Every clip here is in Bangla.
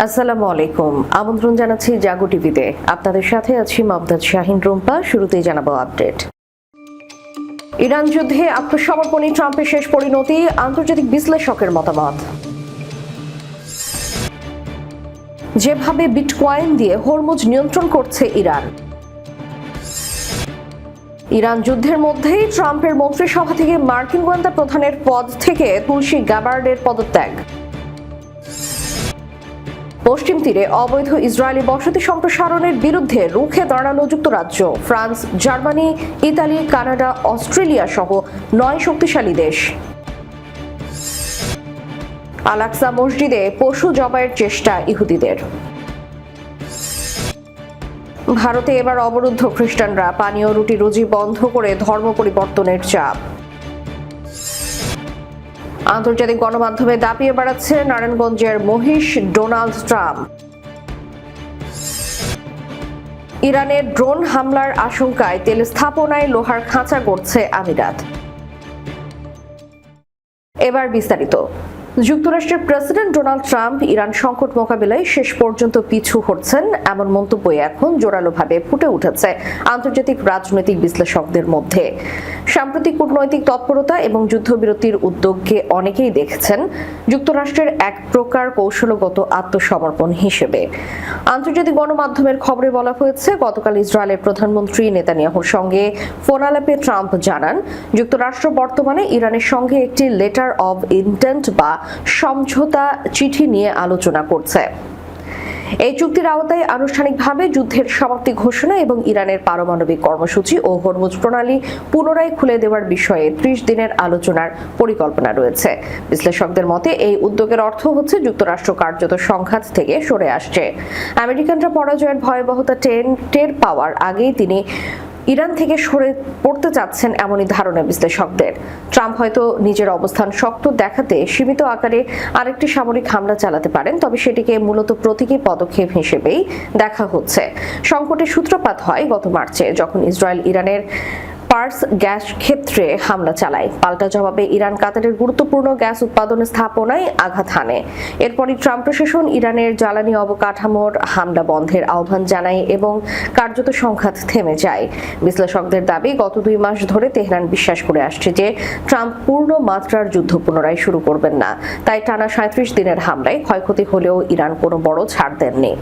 আসসালামু আলাইকুম। আমন্ত্রণ জানাচ্ছি জাগো টিভিতে। আপনাদের সাথে আছি মমতাজ শাহিন রুম্পা। শুরুতেই জানাবো আপডেট। ইরান যুদ্ধে আত্মসমর্পণী ট্রাম্পের শেষ পরিণতি, আন্তর্জাতিক বিশ্লেষকের মতামত। যেভাবে বিটকয়েন দিয়ে হরমুজ নিয়ন্ত্রণ করছে ইরান। ইরান যুদ্ধের মধ্যেই ট্রাম্পের মন্ত্রিসভা থেকে মার্কিন গোয়েন্দা প্রধানের পদ থেকে তুলসী গ্যাবার্ডের পদত্যাগ। পশ্চিম তীরে অবৈধ ইসরায়েলি বসতি সম্প্রসারণের বিরুদ্ধে রুখে দাঁড়ালো যুক্তরাজ্য, France, Germany, Italy, Canada, Australia সহ 9 শক্তিশালী দেশ। আল আকসা মসজিদে পশু জবাইয়ের চেষ্টা ইহুদিদের। ভারতে এবার অবরুদ্ধ খ্রিস্টানরা, পানীয় রুটি রুজি বন্ধ করে ধর্ম পরিবর্তনের চাপ। আন্তর্জাতিক গণমাধ্যমে দাপিয়ে বেড়াচ্ছে নারায়ণগঞ্জের মহিষ ডোনাল্ড ট্রাম্প। ইরানের ড্রোন হামলার আশঙ্কায় তেল স্থাপনায় লোহার খাঁচা গড়ছে আমিরাত। এবার বিস্তারিত। যুক্তরাষ্ট্রের প্রেসিডেন্ট ডোনাল্ড ট্রাম্প ইরান সংকট মোকাবিলায় শেষ পর্যন্ত পিছু হটছেন এমন মন্তব্যই এখন জোরালোভাবে ফুটে উঠেছে আন্তর্জাতিক রাজনৈতিক বিশ্লেষকদের মধ্যে। সাম্প্রতিক কূটনৈতিক তৎপরতা এবং যুদ্ধবিরতির উদ্যোগকে অনেকেই দেখছেন যুক্তরাষ্ট্রের এক প্রকার কৌশলগত আত্মসমর্পণ হিসেবে। আন্তর্জাতিক গণমাধ্যমের খবরে বলা হয়েছে, গতকাল ইসরায়েলের প্রধানমন্ত্রী নেতানিয়াহুর সঙ্গে ফোন আলাপে ট্রাম্প জানান, যুক্তরাষ্ট্র বর্তমানে ইরানের সঙ্গে একটি লেটার অব ইন্টেন্ট বা সমঝোতা চিঠি নিয়ে আলোচনা করছে। এই চুক্তির আওতায় আনুষ্ঠানিকভাবে যুদ্ধের সমাপ্তি ঘোষণা এবং ইরানের পারমাণবিক কর্মসূচি ও হরমুজ প্রণালী পুনরায় খুলে দেওয়ার বিষয়ে 30 দিনের আলোচনার পরিকল্পনা রয়েছে। বিশ্লেষকদের মতে এই উদ্যোগের অর্থ হচ্ছে যুক্তরাষ্ট্র কার্যত সংঘাত থেকে সরে আসছে। আমেরিকানরা পরাজয়ের ভয়াবহতা টের পাওয়ার আগেই তিনি ইরান থেকে সরে পড়তে চাচ্ছেন এমনই ধারণা বিশ্লেষকদের। ট্রাম্প হয়তো নিজের অবস্থান শক্ত দেখাতে সীমিত আকারে আরেকটি সামরিক হামলা চালাতে পারেন, তবে সেটিকে মূলত প্রতীকী পদক্ষেপ হিসেবেই দেখা হচ্ছে। সংকটের সূত্রপাত হয় গত মার্চে, যখন ইসরায়েল ইরানের পার্স গ্যাস ক্ষেত্রে হামলা চালায়। পাল্টা জবাবে ইরান কাতারের গুরুত্বপূর্ণ গ্যাস উৎপাদন স্থাপনায় আঘাত হানে। এরপরই ট্রাম্প প্রশাসন ইরানের জ্বালানি অবকাঠামোর হামলা বন্ধের আহ্বান জানায় এবং কার্যত সংঘাত থেমে যায়। বিশ্লেষকদের দাবি, গত 2 মাস ধরে তেহরান বিশ্বাস করে আসছে যে ট্রাম্প পূর্ণ মাত্রার যুদ্ধ পুনরায় শুরু করবেন না। তাই টানা 37 দিনের হামলায় ক্ষয়ক্ষতি হলেও ইরান কোনো বড় ছাড় দেননি।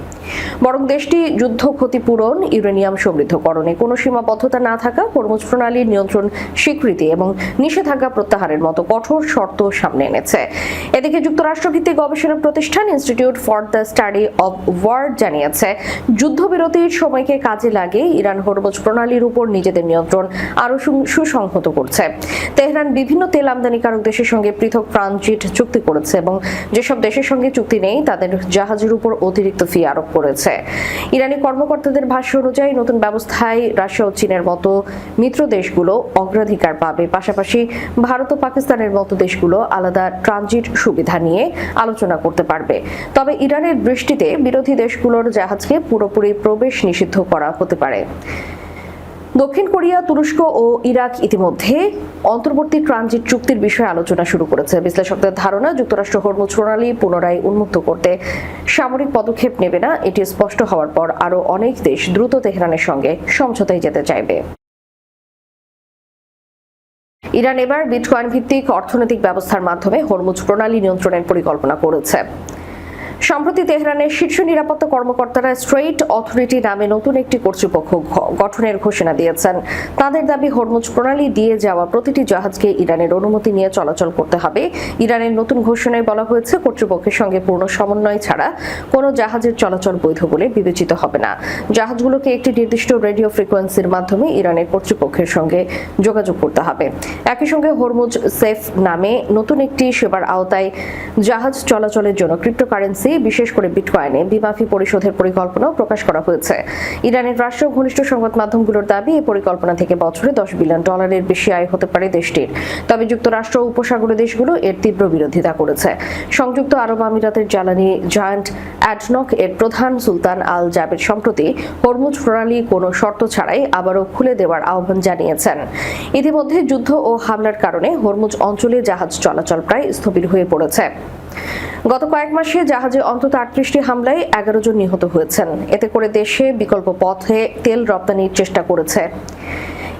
বরং দেশটি যুদ্ধ ক্ষতিপূরণ, ইউরেনিয়াম সমৃদ্ধকরণে কোনো সীমাবদ্ধতা না থাকা, হরমুজ প্রণালীর নিয়ন্ত্রণ স্বীকৃতি এবং নিষেধাজ্ঞা প্রত্যাহারের মতো কঠোর শর্ত সামনে এনেছে। এদিকে যুক্তরাষ্ট্রভিত্তিক গবেষণা প্রতিষ্ঠান institute for the study of war জানিয়েছে, যুদ্ধবিরতির সময়কে কাজে লাগে ইরান হরমুজ প্রণালীর উপর নিজেদের নিয়ন্ত্রণ আরও সুসংহত করছে। তেহরান বিভিন্ন তেল আমদানিকারক দেশের সঙ্গে পৃথক ট্রানজিট চুক্তি করেছে এবং যেসব দেশের সঙ্গে চুক্তি নেই তাদের জাহাজের উপর অতিরিক্ত ফি আরোপ করেছে। ইরানি কর্মকর্তাদের ভাষ্য অনুযায়ী নতুন ব্যবস্থায় রাশিয়া ও চীনের মতো মিত্র দেশগুলো অগ্রাধিকার পাবে, পাশাপাশি ভারত ও পাকিস্তানের মতো দেশগুলো আলাদা ট্রানজিট সুবিধা নিয়ে আলোচনা করতে পারবে। তবে ইরানের দৃষ্টিতে বিরোধী দেশগুলোর জাহাজকে পুরোপুরি প্রবেশ নিষিদ্ধ করা হতে পারে। দক্ষিণ কোরিয়া, তুরস্ক ও ইরাক ইতিমধ্যে অন্তর্বর্তী ট্রানজিট চুক্তির বিষয়ে আলোচনা শুরু করেছে। বিশ্লেষকদের ধারণা, যুক্তরাষ্ট্র হরমুজ প্রণালী পুনরায় উন্মুক্ত করতে সামরিক পদক্ষেপ নেবে না। এটি স্পষ্ট হওয়ার পর আরও অনেক দেশ দ্রুত তেহরানের সঙ্গে সমঝোতায় যেতে চাইবে। ইরান এবার বিটকয়েন ভিত্তিক অর্থনৈতিক ব্যবস্থার মাধ্যমে হরমুজ প্রণালী নিয়ন্ত্রণের পরিকল্পনা করেছে। সম্প্রতি তেহরানের শীর্ষ নিরাপত্তা কর্মকর্তারা স্ট্রেইট অথরিটি নামে নতুন একটি কর্তৃপক্ষ গঠনের ঘোষণা দিয়েছেন। তাদের দাবি, হরমুজ প্রণালী দিয়ে যাওয়া প্রতিটি জাহাজকে ইরানের অনুমতি নিয়ে চলাচল করতে হবে। ইরানের নতুন ঘোষণায় বলা হয়েছে, কর্তৃপক্ষের সঙ্গে পূর্ণ সমন্বয় ছাড়া কোনো জাহাজের চলাচল বৈধ বলে বিবেচিত হবে না। জাহাজগুলোকে একটি নির্দিষ্ট রেডিও ফ্রিকোয়েন্সির মাধ্যমে ইরানের কর্তৃপক্ষের সঙ্গে যোগাযোগ করতে হবে। একই সঙ্গে হরমুজ সেফ নামে নতুন একটি সেবার আওতায় জাহাজ চলাচলের জন্য ক্রিপ্টোকারেন্সি, বিশেষ করে বিটকয়েনে বিমাফি পরিশোধের পরিকল্পনাও প্রকাশ করা হয়েছে। ইরানের রাষ্ট্রীয় ঘনিষ্ঠ সংবাদ মাধ্যমগুলোর দাবি, এই পরিকল্পনা থেকে বছরে $10 বিলিয়ন বেশি আয় হতে পারে দেশটির। তবে যুক্তরাষ্ট্র ও উপসাগরীয় দেশগুলো এর তীব্র বিরোধিতা করেছে। সংযুক্ত আরব আমিরাতের জ্বালানি জায়ান্ট অ্যাডনক এর প্রধান সুলতান আল জাবের সম্প্রতি হরমুজ প্রণালী কোনো শর্ত ছাড়াই আবারও খুলে দেওয়ার আহ্বান জানিয়েছেন। ইতিমধ্যে যুদ্ধ ও হামলার কারণে হরমুজ অঞ্চলে জাহাজ চলাচল প্রায় স্থবির হয়ে পড়েছে। গত কয়েক মাসে জাহাজে অন্তত ৩৮টি হামলায় ১১ জন নিহত হয়েছেন। এতে করে দেশে বিকল্প পথে তেল রপ্তানির চেষ্টা করেছে।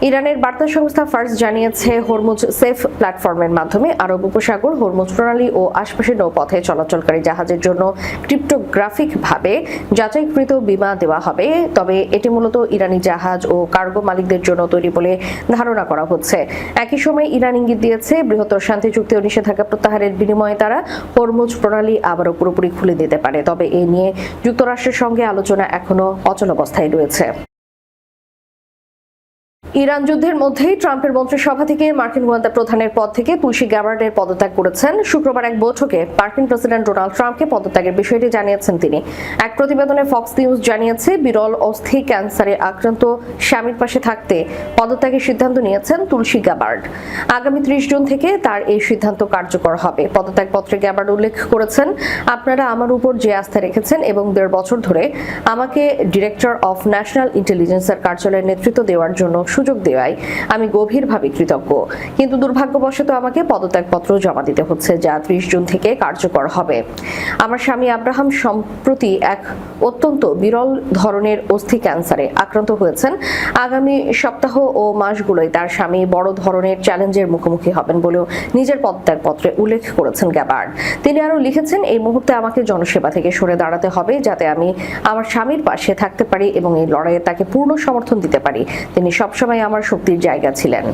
ইরানের বার্তা সংস্থা ফার্স জানিয়েছে, হরমুজ সেফ প্ল্যাটফর্মের মাধ্যমে আরব উপসাগর, হরমুজ প্রণালী ও আশপাশের নৌপথে চলাচলকারী জাহাজের জন্য ক্রিপ্টোগ্রাফিকভাবে যাচাইকৃত বীমা দেওয়া হবে। তবে এটি মূলত ইরানি জাহাজ ও কার্গো মালিকদের জন্য তৈরি বলে ধারণা করা হচ্ছে। একই সময় ইরান ইঙ্গিত দিয়েছে, বৃহত্তর শান্তি চুক্তি ও নিষেধাজ্ঞা প্রত্যাহারের বিনিময়ে তারা হরমুজ প্রণালী আবারও পুরোপুরি খুলে দিতে পারে। তবে এ নিয়ে যুক্তরাষ্ট্রের সঙ্গে আলোচনা এখনো অচল অবস্থায় রয়েছে। ইরান যুদ্ধের মধ্যেই ট্রাম্পের মন্ত্রিসভা থেকে মার্কিন গোয়েন্দা প্রধানের পদ থেকে তুলসী গ্যাবার্ডের পদত্যাগ করেছেন। শুক্রবার এক বৈঠকে মার্কিন প্রেসিডেন্ট ডোনাল্ড ট্রাম্পকে পদত্যাগের বিষয়টি জানিয়েছেন তিনি। এক প্রতিবেদনে ফক্স নিউজ জানিয়েছে, বিরল অস্থি ক্যান্সারে আক্রান্ত স্বামীর পাশে থাকতে পদত্যাগের সিদ্ধান্ত নিয়েছেন তুলসী গ্যাবার্ড। আগামী ৩০ জুন থেকে তার এই সিদ্ধান্ত কার্যকর হবে। পদত্যাগপত্রে গ্যাবার্ড উল্লেখ করেছেন, আপনারা আমার উপর যে আস্থা রেখেছেন এবং ১.৫ বছর ধরে আমাকে ডিরেক্টর অফ ন্যাশনাল ইন্টেলিজেন্সের কার্যালয়ের নেতৃত্ব দেওয়ার জন্য সুযোগ দেওয়ায় আমি গভীরভাবে কৃতজ্ঞ। কিন্তু দুর্ভাগ্যবশত আমাকে পদত্যাগপত্র জমা দিতে হচ্ছে, যা ৩০ জুন থেকে কার্যকর হবে। আমার স্বামী আব্রাহাম সম্প্রতি এক অত্যন্ত বিরল ধরনের অস্থি ক্যান্সারে আক্রান্ত হয়েছেন। আগামী সপ্তাহ ও মাসগুলোয় তার স্বামী বড় ধরনের চ্যালেঞ্জের মুখোমুখি হবেন বলেও নিজের পদত্যাগপত্রে উল্লেখ করেছেন গ্যাবার্ড। তিনি আরও লিখেছেন, এই মুহূর্তে আমাকে জনসেবা থেকে সরে দাঁড়াতে হবে যাতে আমি আমার স্বামীর পাশে থাকতে পারি এবং এই লড়াইয়ে তাকে পূর্ণ সমর্থন দিতে পারি। তিনি সবসময় আমার শক্তির জায়গা ছিলেন।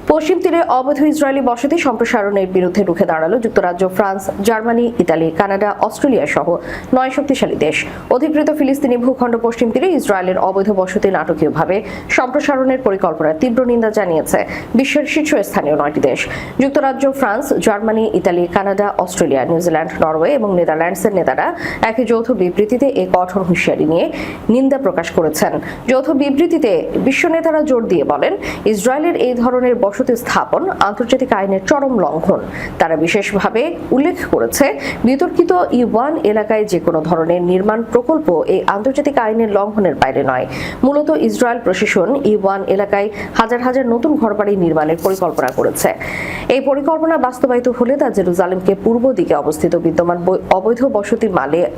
পশ্চিম তীরে অবৈধ ইসরায়েলি বসতি সম্প্রসারণের বিরুদ্ধে রুখে দাঁড়ালো যুক্তরাজ্য, France, Germany, Italy, Canada, Australia সহ ৯ শক্তিশালী দেশ। অধিকৃত ফিলিস্তিনি ভূখণ্ড পশ্চিম তীরে ইসরায়েলের অবৈধ বসতি নাটকীয়ভাবে সম্প্রসারণের পরিকল্পনার তীব্র নিন্দা জানিয়েছে বিশ্বের শীর্ষস্থানীয় ৯টি দেশ। যুক্তরাজ্য, France, Germany, Italy, Canada, Australia, New Zealand, Norway এবং নেদারল্যান্ডসের নেতারা একই যৌথ বিবৃতিতে এই কঠোর হুঁশিয়ারি নিয়ে নিন্দা প্রকাশ করেছেন। যৌথ বিবৃতিতে বিশ্ব নেতারা জোর দিয়ে বলেন, ইসরায়েলের এই ধরনের বসতি স্থাপন আন্তর্জাতিক আইনের চরম লঙ্ঘন। তারা বিশেষভাবে উল্লেখ করেছে, বিতর্কিত E1 এলাকায় যে কোনো ধরনের নির্মাণ প্রকল্প এই আন্তর্জাতিক আইনের লঙ্ঘনের বাইরে নয়। মূলত ইসরায়েল প্রশাসন E1 এলাকায় হাজার হাজার নতুন ঘরবাড়ি নির্মাণের পরিকল্পনা করেছে। এই পরিকল্পনা বাস্তবায়িত হলে তা জেরুজালেমকে পূর্ব দিকে অবস্থিত বিদ্যমান অবৈধ বসতি মালে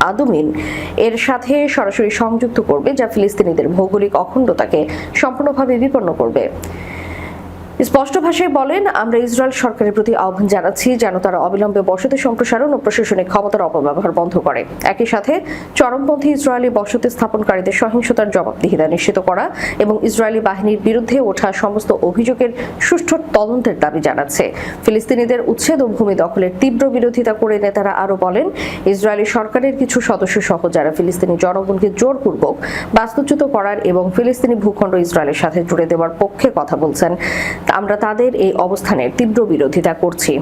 আদুমিন এর সাথে সরাসরি সংযুক্ত করবে, যা ফিলিস্তিনিদের ভৌগোলিক অখণ্ডতাকে সম্পূর্ণভাবে বিপন্ন করবে। স্পষ্ট ভাষায় বলেন, আমরা ইসরায়েল সরকারের প্রতি আহ্বান জানাচ্ছি যেন তারা অবিলম্বে বসতি সম্প্রসারণ ও প্রশাসনিক ক্ষমতার অপব্যবহার বন্ধ করে। একই সাথে চরমপন্থী ইসরায়েলি বসতি স্থাপনকারীদের সহিংসতার জবাবদিহিতা নিশ্চিত করা এবং ইসরায়েলি বাহিনীর বিরুদ্ধে ওঠা সমস্ত অভিযোগের সুষ্ঠু তদন্তের দাবি জানাচ্ছে। ফিলিস্তিনিদের উচ্ছেদ ও ভূমি দখলের তীব্র বিরোধিতা করে নেতারা আরও বলেন, ইসরায়েলি সরকারের কিছু সদস্য সহ যারা ফিলিস্তিনি জনগণকে জোরপূর্বক বাস্তুচ্যুত করার এবং ফিলিস্তিনি ভূখণ্ড ইসরায়েলের সাথে জুড়ে দেওয়ার পক্ষে কথা বলছেন, আমরা তাদের এই অবস্থানের তীব্র বিরোধিতা করছি।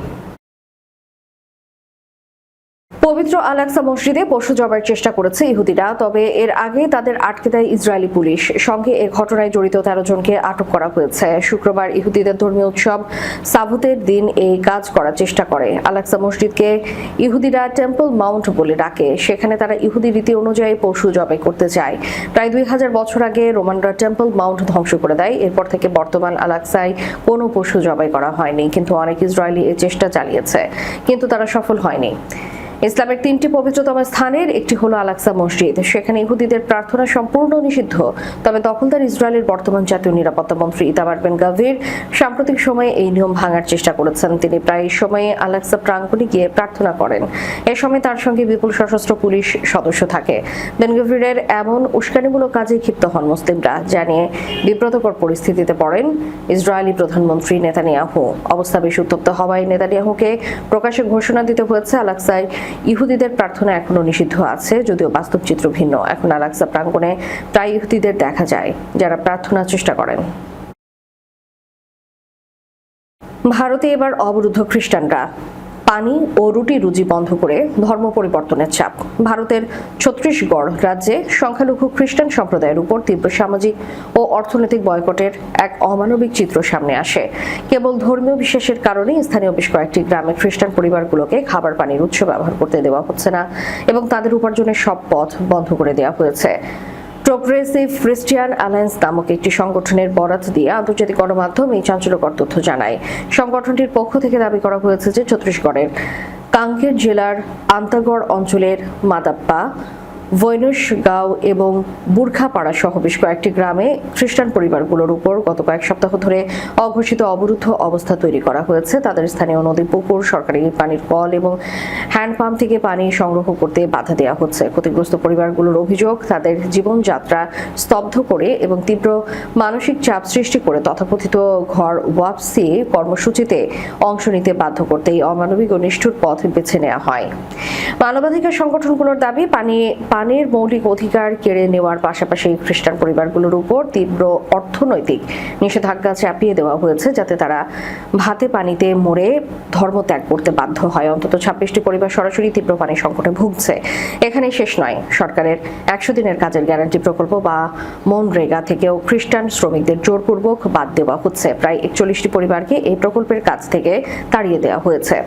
পবিত্র আল-আকসা মসজিদে পশু জবাইয়ের চেষ্টা করেছে ইহুদিরা, তবে এর আগে তাদের আটকে দেয় ইসরায়েলি পুলিশ। সঙ্গে এ ঘটনায় জড়িত ১৩ জনকে আটক করা হয়েছে। শুক্রবার ইহুদিদের ধর্মীয় উৎসব সাবুতের দিন এই কাজ করার চেষ্টা করে। আল-আকসা মসজিদকে ইহুদিরা টেম্পল মাউন্ট বলে ডাকে। সেখানে তারা ইহুদি রীতি অনুযায়ী পশু জবাই করতে চায়। প্রায় ২০০০ বছর আগে রোমানরা টেম্পল মাউন্ট ধ্বংস করে দেয়। এরপর থেকে বর্তমান আল-আকসায় কোনো পশু জবাই করা হয়নি, কিন্তু অনেক ইসরায়েলি এ চেষ্টা চালিয়েছে, কিন্তু তারা সফল হয়নি। ইসলামের ৩টি পবিত্রতম স্থানের একটি হলো আল-আকসা মসজিদ। সেখানে ইহুদিদের প্রার্থনা সম্পূর্ণ নিষিদ্ধ। তবে দখলদার ইসরায়েলের বর্তমান জাতীয় নিরাপত্তা মন্ত্রী ইতামার বেন গাভির সাম্প্রতিক সময়ে এই নিয়ম ভাঙার চেষ্টা করেছেন। তিনি প্রায় সময়ে আল-আকসা প্রাঙ্গণে গিয়ে প্রার্থনা করেন। এ সময় তার সঙ্গে বিপুল সশস্ত্র পুলিশ সদস্য থাকে। বেন গাভিরের এমন উস্কানিমূলক কাজে ক্ষিপ্ত হন মুসলিমরা, জানিয়ে বিব্রতকর পরিস্থিতিতে পড়েন ইসরায়েলি প্রধানমন্ত্রী নেতানিয়াহু। অবস্থা বেশ উত্তপ্ত হওয়ায় নেতানিয়াহুকে প্রকাশ্যে ঘোষণা দিতে হয়েছে, আল-আকসায় ইহুদিদের প্রার্থনা এখনো নিষিদ্ধ আছে, যদিও বাস্তব চিত্র ভিন্ন। এখন আল-আকসা প্রাঙ্গণে প্রায় ইহুদিদের দেখা যায় যারা প্রার্থনার চেষ্টা করেন। ভারতে এবার অবরুদ্ধ খ্রিস্টানরা। পানি ও রুটি রুজি বন্ধ করে ধর্ম পরিবর্তনের চাপ। ভারতের ছত্তিশগড় রাজ্যে সংখ্যালঘু খ্রিস্টান সম্প্রদায়ের উপর তীব্র সামাজিক ও অর্থনৈতিক বয়কটের এক অমানবিক চিত্র সামনে আসে। কেবল ধর্মীয় বিশ্বাসের কারণে স্থানীয় বেশ কয়েকটি গ্রামে খ্রিস্টান পরিবারগুলোকে খাবার পানির উৎস ব্যবহার করতে দেওয়া হচ্ছে না এবং তাদের উপার্জনের সব পথ বন্ধ করে দেওয়া হয়েছে। প্রোগ্রেসিভ ক্রিশ্চিয়ান অ্যালায়েন্স নামক একটি সংগঠনের বরাত দিয়ে আন্তর্জাতিক গণমাধ্যম এই চাঞ্চল্যকর তথ্য জানায়। সংগঠনটির পক্ষ থেকে দাবি করা হয়েছে যে ছত্তিশগড়ের কাঙ্কের জেলার আন্তাগড় অঞ্চলের মাদাপ্পা, ভৈনসগাঁও এবং বুর্খাপাড়া সহ বেশ কয়েকটি গ্রামে খ্রিস্টান পরিবারগুলোর উপর গত কয়েক সপ্তাহ ধরে অঘোষিত অবরুদ্ধ অবস্থা তৈরি করা হয়েছে। তাদের স্থানীয় নদী, পুকুর, সরকারি পানির কল এবং হ্যান্ডপাম্প থেকে পানি সংগ্রহ করতে বাধা দেওয়া হচ্ছে। ক্ষতিগ্রস্ত পরিবারগুলোর অভিযোগ, তাদের জীবনযাত্রা স্তব্ধ করে এবং তীব্র মানসিক চাপ সৃষ্টি করে তথাকথিত ঘর ওয়াপসি কর্মসূচিতে অংশ নিতে বাধ্য করতে এই অমানবিক ও নিষ্ঠুর পথ বেছে নেওয়া হয়। মানবাধিকার সংগঠনগুলোর দাবি, পানির মৌলিক অধিকার কেড়ে নেওয়ার পাশাপাশি খ্রিস্টান পরিবারগুলোর উপর তীব্র অর্থনৈতিক নিষেধাজ্ঞা চাপিয়ে দেওয়া হয়েছে যাতে তারা ভাতে পানিতে মরে ধর্মত্যাগ করতে বাধ্য হয়। অন্তত 26টি পরিবার সরাসরি তীব্র পানি সংকটে ভুগছে। এখানেই শেষ নয়, সরকারের 100 দিনের কাজের গ্যারান্টি প্রকল্প বা মনরেগা থেকেও খ্রিস্টান শ্রমিকদের জোরপূর্বক বাদ দেওয়া হচ্ছে। প্রায় 41টি পরিবারকে এই প্রকল্পের কাজ থেকে তাড়িয়ে দেওয়া হয়েছে।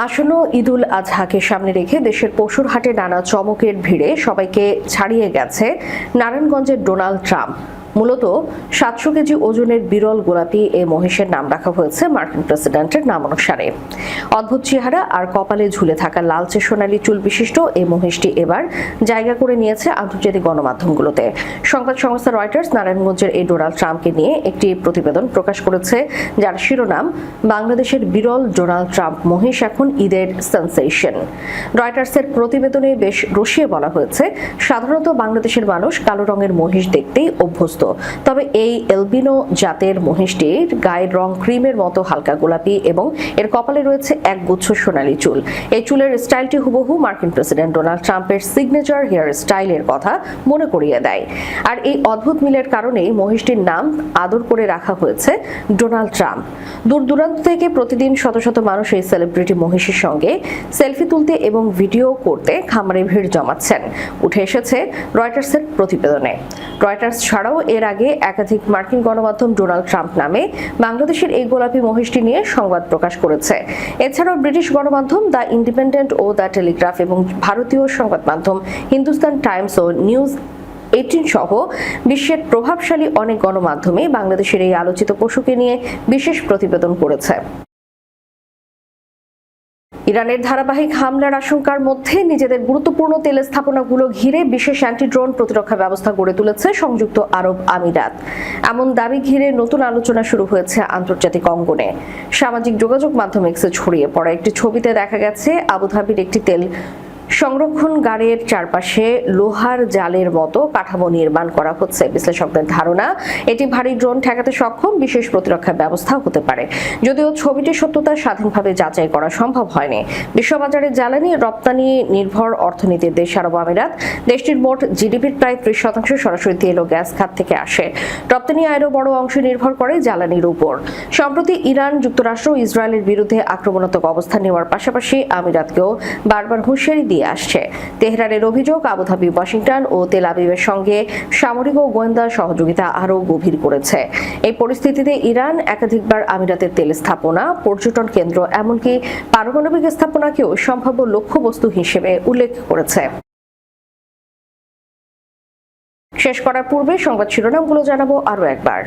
আসন্ন ঈদুল আজহাকে সামনে রেখে দেশের পশুর হাটে নানা চমকের ভিড়ে সবাইকে ছাড়িয়ে গেছে নারায়ণগঞ্জের ডোনাল্ড ট্রাম্প। মূলত 700 কেজি ওজনের বিরল গোলাপি এই মহিষের নাম রাখা হয়েছে মার্কিন প্রেসিডেন্টের নাম অনুসারে। অদ্ভুত চেহারা আর কপালে ঝুলে থাকা লালচে সোনালী চুল বিশিষ্ট এই মহিষটি এবার জায়গা করে নিয়েছে আন্তর্জাতিক গণমাধ্যমগুলোতে। সংবাদ সংস্থা রয়টার্স নারায়ণগঞ্জের এই ডোনাল্ড ট্রাম্পকে নিয়ে একটি প্রতিবেদন প্রকাশ করেছে, যার শিরোনাম বাংলাদেশের বিরল ডোনাল্ড ট্রাম্প মহিষ এখন ঈদের সেন্সেশন। রয়টার্সের প্রতিবেদনে বেশ রসিয়ে বলা হয়েছে, সাধারণত বাংলাদেশের মানুষ কালো রঙের মহিষ দেখতেই অভ্যস্ত, তবে এই এলবিনো জাতের মহিষটির গায়ের রং ক্রিমের মতো হালকা গোলাপি এবং এর কপালে রয়েছে একগুচ্ছ সোনালী চুল। এই চুলের স্টাইলটি হুবহু মার্কিন প্রেসিডেন্ট ডোনাল্ড ট্রাম্পের সিগনেচার হেয়ার স্টাইলের কথা মনে করিয়ে দেয়। আর এই অদ্ভুত মিলের কারণেই মহিষটির নাম আদর করে রাখা হয়েছে ডোনাল্ড ট্রাম্প। দূর দূরান্ত থেকে প্রতিদিন শত শত মানুষ এই সেলিব্রিটি মহিষের সঙ্গে সেলফি তুলতে এবং ভিডিও করতে খামারে ভিড় জমাচ্ছেন, উঠে এসেছে রয়টার্সের প্রতিবেদনে। রয়টার্স ছাড়াও এর আগে একাধিক মার্কিন গণমাধ্যম ডোনাল্ড ট্রাম্প নামে বাংলাদেশের এই গোলাপি মহিষটি নিয়ে সংবাদ প্রকাশ করেছে। এছাড়াও ব্রিটিশ গণমাধ্যম দ্য ইন্ডিপেন্ডেন্ট ও দ্য টেলিগ্রাফ এবং ভারতীয় সংবাদ মাধ্যম হিন্দুস্তান টাইমস ও নিউজ 18 সহ বিশ্বের প্রভাবশালী অনেক গণমাধ্যমে বাংলাদেশের এই আলোচিত পশুকে নিয়ে বিশেষ প্রতিবেদন করেছে। ইরানের ধারাবাহিক হামলার আশঙ্কার মধ্যে নিজেদের গুরুত্বপূর্ণ তেল স্থাপনাগুলো ঘিরে বিশেষ অ্যান্টি ড্রোন প্রতিরক্ষা ব্যবস্থা গড়ে তুলেছে সংযুক্ত আরব আমিরাত। এমন দাবি ঘিরে নতুন আলোচনা শুরু হয়েছে আন্তর্জাতিক অঙ্গনে। সামাজিক যোগাযোগ মাধ্যম এক্সে ছড়িয়ে পড়া একটি ছবিতে দেখা গেছে আবুধাবির একটি তেল সংরক্ষণগারের চারপাশে লোহার জালের মতো কাঠামো নির্মাণ করা হচ্ছে। বিশ্লেষকদের ধারণা, এটি ভারী ড্রোন ঠেকাতে সক্ষম বিশেষ প্রতিরক্ষা ব্যবস্থা হতে পারে। যদিও ছবিটির সত্যতা স্বাধীনভাবে যাচাই করা সম্ভব হয়নি। বিশ্ববাজারে জ্বালানি রপ্তানি নির্ভর অর্থনীতির দেশ আরব আমিরাত। দেশটির মোট জিডিপির প্রায় 30% সরাসরি তেল ও গ্যাস খাত থেকে আসে। রপ্তানি আয়েরও বড় অংশ নির্ভর করে জ্বালানির উপর। সম্প্রতি ইরান, যুক্তরাষ্ট্র ও ইসরায়েলের বিরুদ্ধে আক্রমণাত্মক অবস্থান নেওয়ার পাশাপাশি আমিরাতকেও বারবার হুঁশিয়ারি দিয়ে আসছে। তেহরানের অভিযোগ, আবুধাবি, ওয়াশিংটন ও তেল আবিবের সঙ্গে সামরিক ও গোয়েন্দা সহযোগিতা আরও গভীর করেছে। এই পরিস্থিতিতে ইরান একাধিকবার আমিরাতের তেল স্থাপনা, পর্যটন কেন্দ্র, এমনকি পারমাণবিক স্থাপনাকেও সম্ভাব্য লক্ষ্যবস্তু হিসেবে উল্লেখ করেছে। শেষ করার পূর্বে সংবাদ শিরোনামগুলো জানাবো আরও একবার।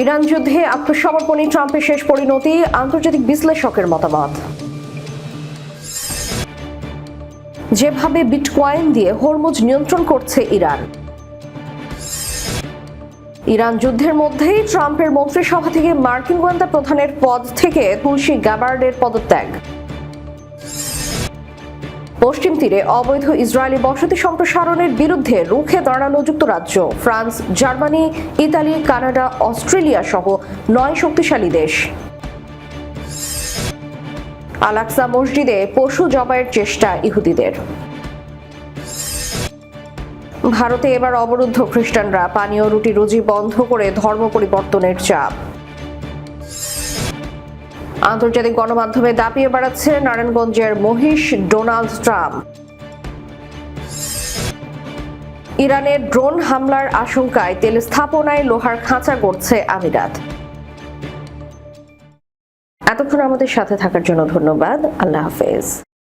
ইরান যুদ্ধে আত্মসমর্পণী ট্রাম্পের শেষ পরিণতি, আন্তর্জাতিক বিশ্লেষকের মতামত। যেভাবে বিটকয়েন দিয়ে হরমুজ নিয়ন্ত্রণ করছে ইরান। ইরান যুদ্ধের মধ্যেই ট্রাম্পের মন্ত্রিসভা থেকে মার্কিন গোয়েন্দা প্রধানের পদ থেকে তুলসী গ্যাবার্ডের পদত্যাগ। পশ্চিম তীরে অবৈধ ইসরায়েলি বসতি সম্প্রসারণের বিরুদ্ধে রুখে দাঁড়ালো যুক্তরাজ্য। France, Germany, Italy, Canada, Australia সহ 9 শক্তিশালী দেশ। আল-আকসা মসজিদে পশু জবাইয়ের চেষ্টা ইহুদিদের। ভারতে এবার অবরুদ্ধ খ্রিস্টানরা, পানীয় রুটি রুজি বন্ধ করে ধর্ম পরিবর্তনের চাপ। আন্তর্জাতিক গণমাধ্যমে দাপিয়ে বেড়াচ্ছে নারায়ণগঞ্জের মহিষ ডোনাল্ড ট্রাম্প। ইরানের ড্রোন হামলার আশঙ্কায় তেল স্থাপনায় লোহার খাঁচা গড়ছে আমিরাত। এতক্ষণ আমাদের সাথে থাকার জন্য ধন্যবাদ। আল্লাহ হাফেজ।